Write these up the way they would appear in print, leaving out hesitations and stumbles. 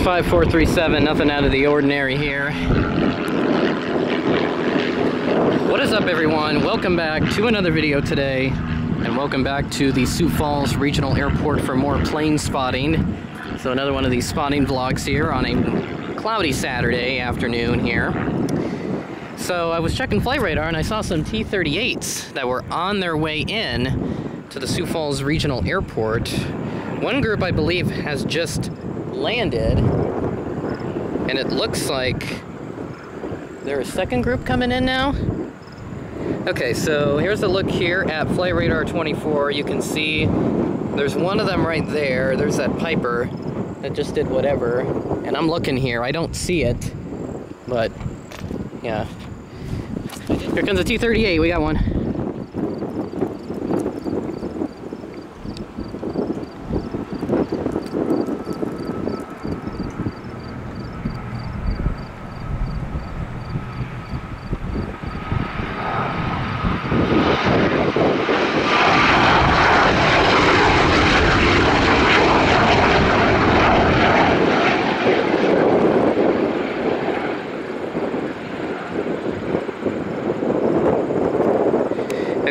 5437, nothing out of the ordinary here. What is up, everyone? Welcome back to another video today, and welcome back to the Sioux Falls Regional Airport for more plane spotting. So another one of these spotting vlogs here on a cloudy Saturday afternoon here. So I was checking flight radar and I saw some T-38s that were on their way in to the Sioux Falls Regional Airport. One group, I believe, has just landed, and it looks like there's a second group coming in now. Okay, so here's a look here at flight radar 24. You can see there's one of them right there. There's that Piper that just did whatever, and I'm looking here. I don't see it, but yeah. Here comes a T-38. We got one.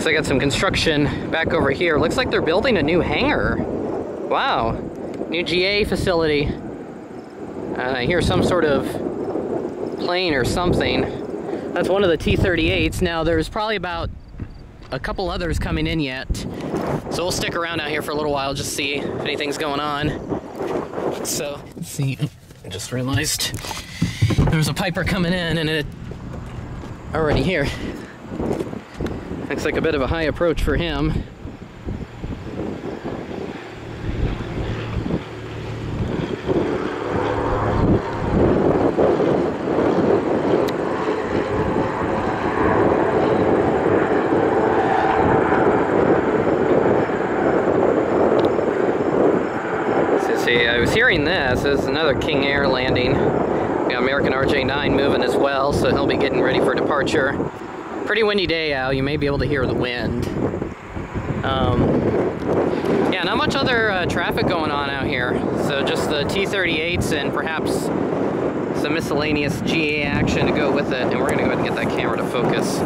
I got some construction back over here. Looks like they're building a new hangar. Wow, new GA facility. I hear some sort of plane or something. That's one of the T-38s. Now there's probably about a couple others coming in yet. So we'll stick around out here for a little while, just see if anything's going on. So, let's see, I just realized there's a Piper coming in and it already here. Looks like a bit of a high approach for him. So see, I was hearing this. This is another King Air landing. We got American RJ-9 moving as well, so he'll be getting ready for departure. Pretty windy day out. You may be able to hear the wind. Yeah, not much other traffic going on out here. So just the T-38s and perhaps some miscellaneous GA action to go with it. And we're gonna go ahead and get that camera to focus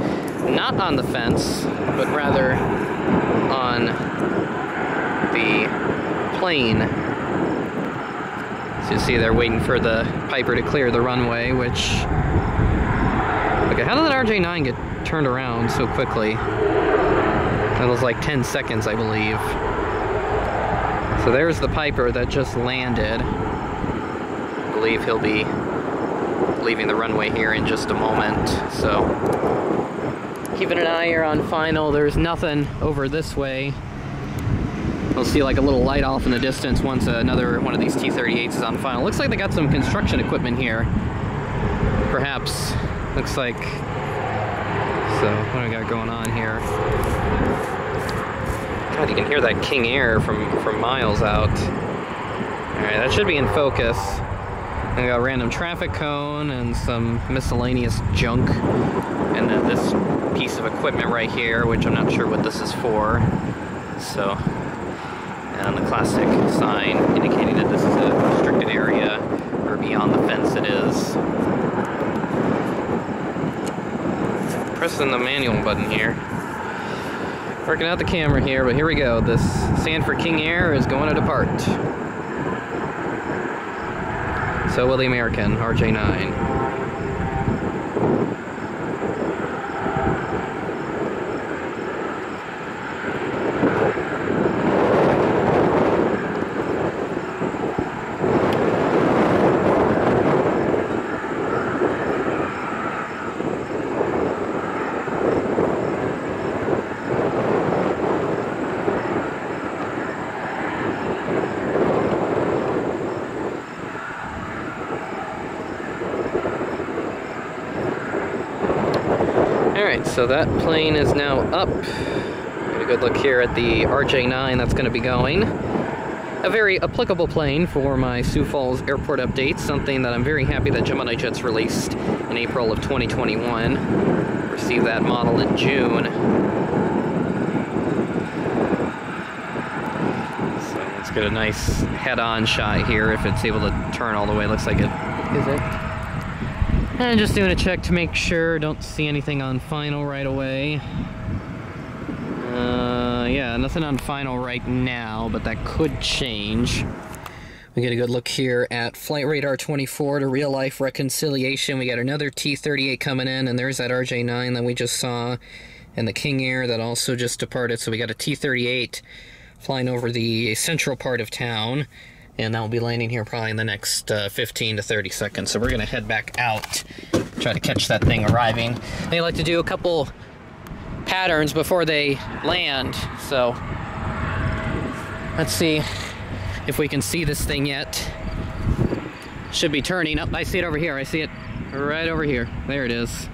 not on the fence, but rather on the plane. So you see they're waiting for the Piper to clear the runway, which... Okay, how did that RJ-9 get turned around so quickly? That was like 10 seconds, I believe. So there's the Piper that just landed. I believe he'll be leaving the runway here in just a moment. So keeping an eye here on final. There's nothing over this way. We'll see like a little light off in the distance once another one of these T-38s is on final. Looks like they got some construction equipment here. Perhaps. Looks like, so what do we got going on here? God, you can hear that King Air from miles out. Alright, that should be in focus. I got a random traffic cone and some miscellaneous junk. And then this piece of equipment right here, which I'm not sure what this is for. So, and the classic sign indicating that this is a restricted area, or beyond the fence it is. Pressing the manual button here. Working out the camera here, but here we go. This Sanford King Air is going to depart. So will the American RJ-9. Alright, so that plane is now up. Get a good look here at the RJ-9 that's going to be going. A very applicable plane for my Sioux Falls airport updates, something that I'm very happy that Gemini Jets released in April of 2021. Received that model in June. So let's get a nice head-on shot here if it's able to turn all the way. Looks like it is it. And just doing a check to make sure. Don't see anything on final right away. Yeah, nothing on final right now, but that could change. We get a good look here at Flight Radar 24 to real-life reconciliation. We got another T-38 coming in, and there's that RJ-9 that we just saw, and the King Air that also just departed. So we got a T-38 flying over the central part of town, and that will be landing here probably in the next 15 to 30 seconds. So we're going to head back out, try to catch that thing arriving. They like to do a couple patterns before they land, so let's see if we can see this thing yet. Should be turning up. I see it over here. I see it right over here. There it is.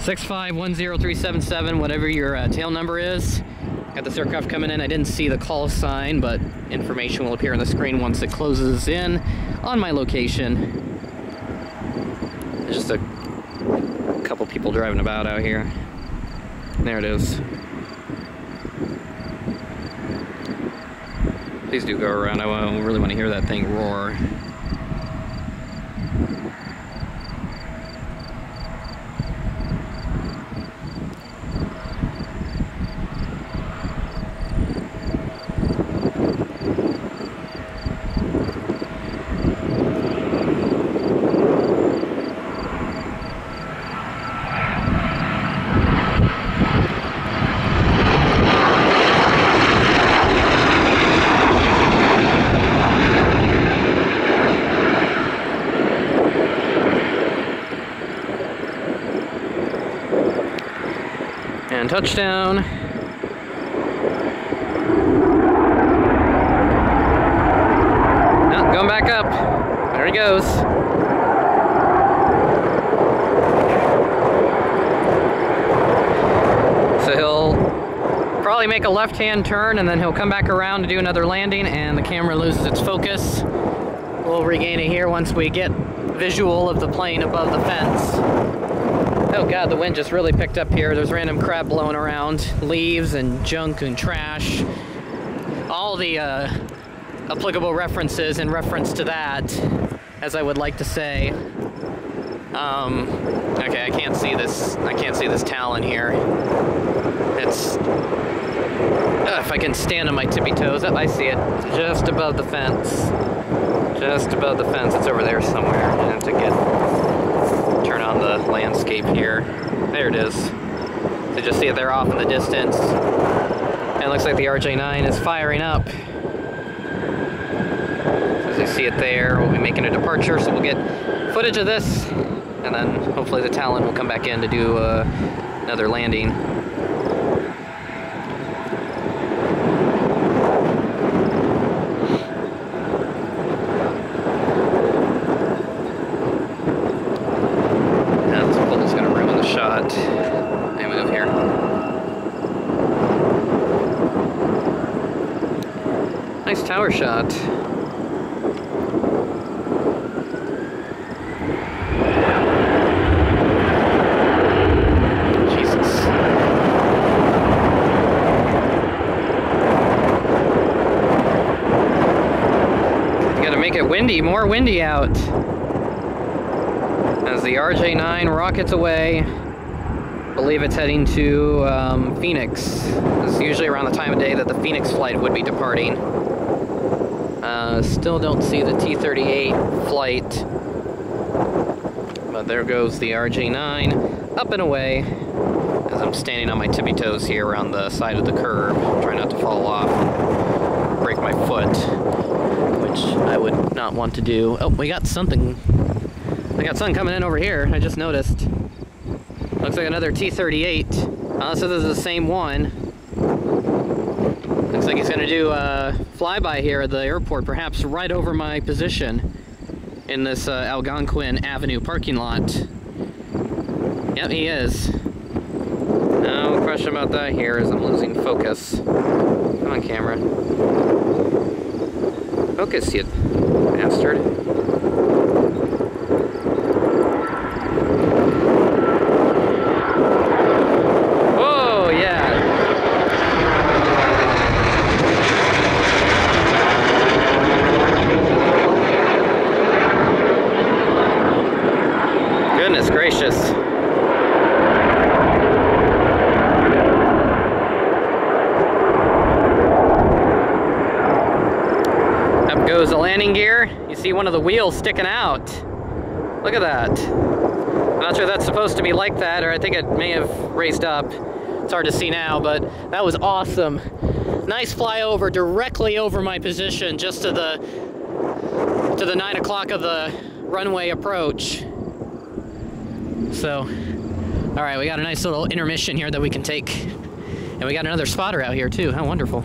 6510377, whatever your tail number is. Got this aircraft coming in. I didn't see the call sign, but information will appear on the screen once it closes in on my location. There's just a couple people driving about out here. There it is. Please do go around. I really want to hear that thing roar. And touchdown. Oh, going back up. There he goes. So he'll probably make a left-hand turn and then he'll come back around to do another landing and the camera loses its focus. We'll regain it here once we get visual of the plane above the fence. Oh god, the wind just really picked up here. There's random crap blowing around, leaves and junk and trash. All the applicable references in reference to that, as I would like to say. Okay, I can't see this. I can't see this Talon here. It's if I can stand on my tippy toes. I see it just above the fence. Just above the fence. It's over there somewhere. I have to turn on the landscape here. There it is. So just see it there off in the distance. And it looks like the RJ-9 is firing up. As you see it there, we'll be making a departure, so we'll get footage of this, and then hopefully the Talon will come back in to do another landing. Nice tower shot. Jesus. You gotta make it windy, more windy out. As the RJ-9 rockets away. I believe it's heading to Phoenix. It's usually around the time of day that the Phoenix flight would be departing. Still don't see the T-38 flight, but there goes the RJ-9 up and away as I'm standing on my tippy toes here around the side of the curb, trying not to fall off and break my foot, which I would not want to do. Oh, we got something. I got something coming in over here. I just noticed. Looks like another T-38. So this is the same one. Looks like he's going to do a flyby here at the airport, perhaps right over my position in this Algonquin Avenue parking lot. Yep, he is. No question about that here as I'm losing focus. Come on, camera. Focus, you bastard. shows the landing gear. You see one of the wheels sticking out. Look at that. I'm not sure that's supposed to be like that, or I think it may have raised up. It's hard to see now, but that was awesome. Nice flyover directly over my position, just to the 9 o'clock of the runway approach. So, all right, we got a nice little intermission here that we can take. And we got another spotter out here too, how wonderful.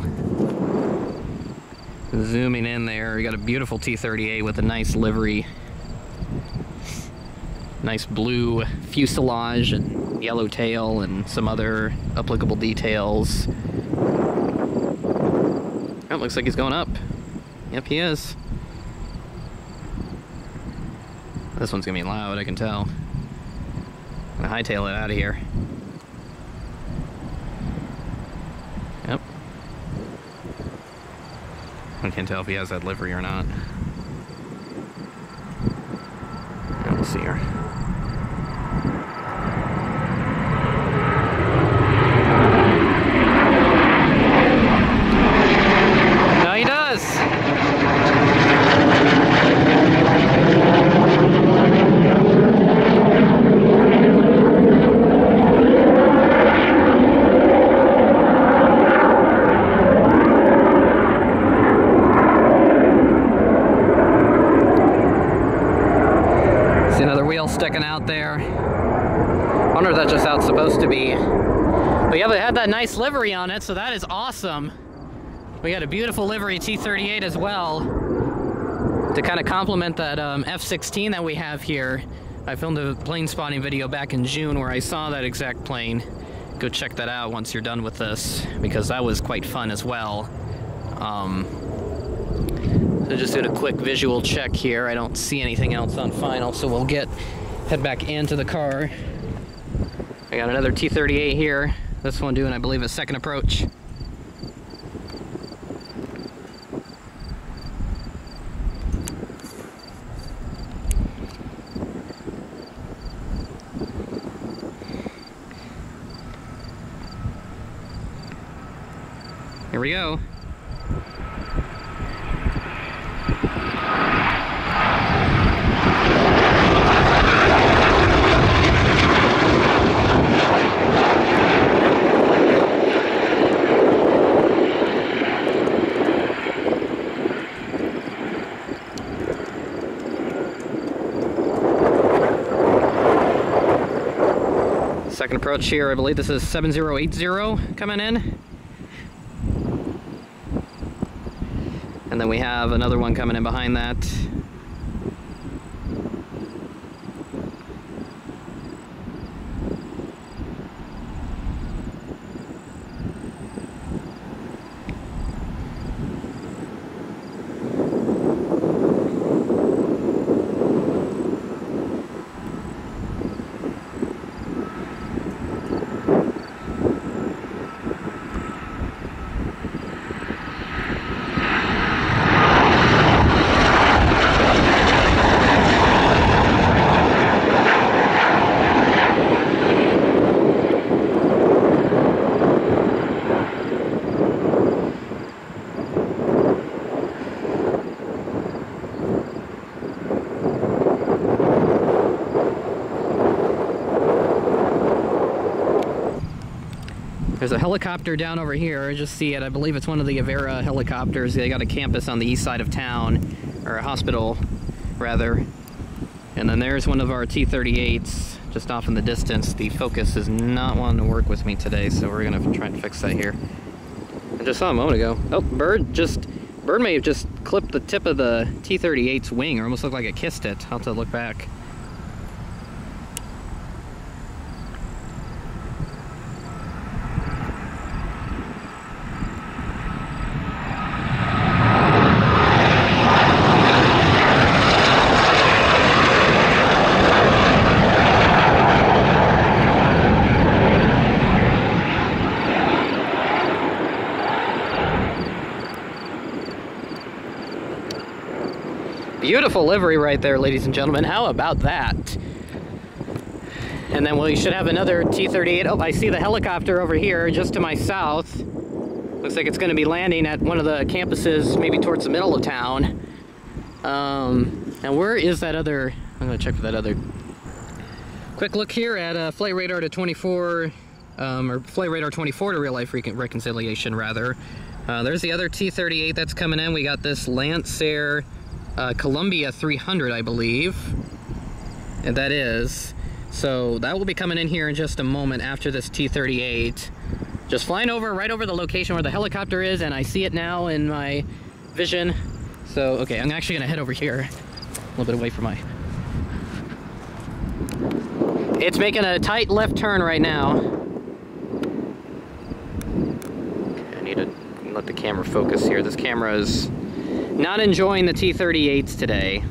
Zooming in there, we got a beautiful T-38 with a nice livery. Nice blue fuselage and yellow tail and some other applicable details. Oh, looks like he's going up. Yep, he is. This one's gonna be loud, I can tell. I'm gonna hightail it out of here. Yep. I can't tell if he has that livery or not. Let's see here. No, he does. Sticking out there. I wonder if that's just how it's supposed to be. But yeah, they had that nice livery on it, so that is awesome. We got a beautiful livery T-38 as well to kind of complement that F-16 that we have here. I filmed a plane spotting video back in June where I saw that exact plane. Go check that out once you're done with this, because that was quite fun as well. So just doing a quick visual check here. I don't see anything else on final, so we'll head back into the car. I got another T-38 here. This one doing, I believe, a second approach. Here we go. Second approach here, I believe this is 7080 coming in. And then we have another one coming in behind that. There's a helicopter down over here. I just see it. I believe it's one of the Avera helicopters. They got a campus on the east side of town, or a hospital, rather. And then there's one of our T-38s just off in the distance. The focus is not wanting to work with me today, so we're gonna try and fix that here. I just saw a moment ago. Oh, bird may have just clipped the tip of the T-38's wing, or almost looked like it kissed it. I'll have to look back. Beautiful livery right there, ladies and gentlemen. How about that? And then we should have another T-38. Oh, I see the helicopter over here just to my south. Looks like it's going to be landing at one of the campuses, maybe towards the middle of town. And where is that other? I'm gonna check for that other. Quick look here at flight radar to 24, or flight radar 24 to real life reconciliation rather. There's the other T-38 that's coming in. We got this Lancer Columbia 300, I believe, and that is. So that will be coming in here in just a moment after this T-38. Just flying over, right over the location where the helicopter is, and I see it now in my vision. So, okay, I'm actually gonna head over here, a little bit away from my... It's making a tight left turn right now. Okay, I need to let the camera focus here. This camera is not enjoying the T-38s today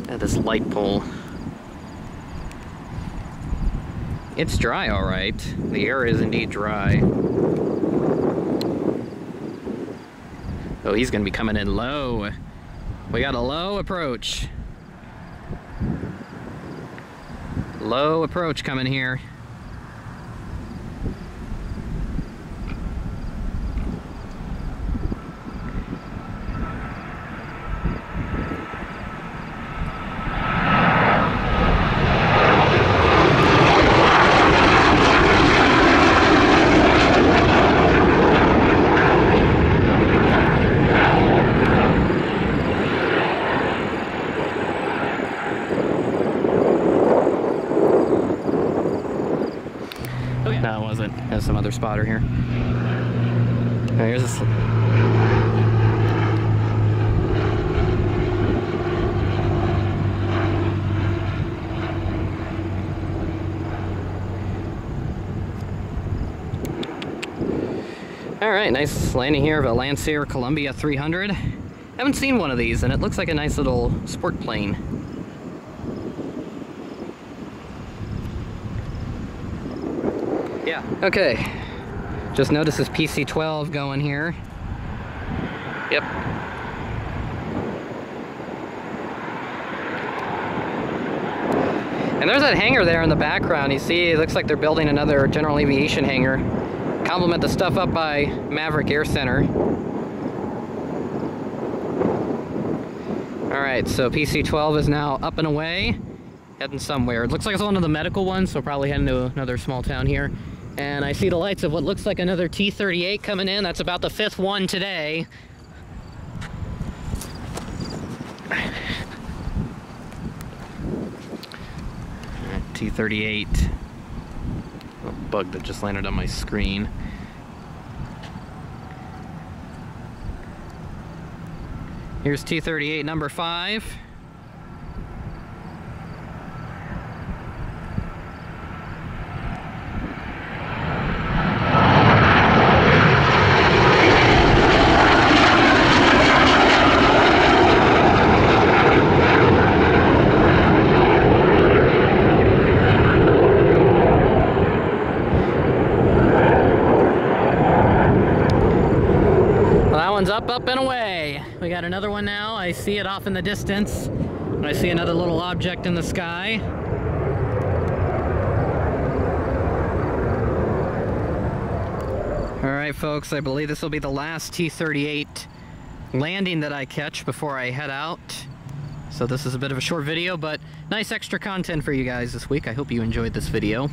at this light pole. It's dry, all right. The air is indeed dry. Oh, he's gonna be coming in low. We got a low approach. Low approach coming here. No, it wasn't. There's some other spotter here. Here's this. All right, nice landing here of a Lancer Columbia 300. Haven't seen one of these, and it looks like a nice little sport plane. Yeah, okay. Just noticed this PC-12 going here. Yep. And there's that hangar there in the background. You see, it looks like they're building another general aviation hangar. Compliment the stuff up by Maverick Air Center. Alright, so PC-12 is now up and away, heading somewhere. It looks like it's one of the medical ones, so probably heading to another small town here. And I see the lights of what looks like another T-38 coming in. That's about the 5th one today. T-38. A bug that just landed on my screen. Here's T-38 number 5. Up and away. We got another one now. I see it off in the distance. I see another little object in the sky. All right, folks, I believe this will be the last T-38 landing that I catch before I head out. So this is a bit of a short video, but nice extra content for you guys this week. I hope you enjoyed this video.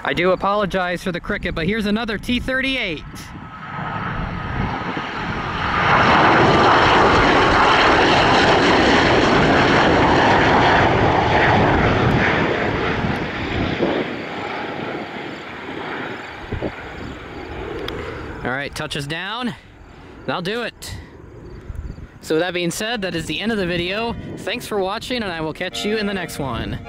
I do apologize for the cricket, but here's another T-38. All right, touches down, and I'll do it. So with that being said, that is the end of the video. Thanks for watching, and I will catch you in the next one.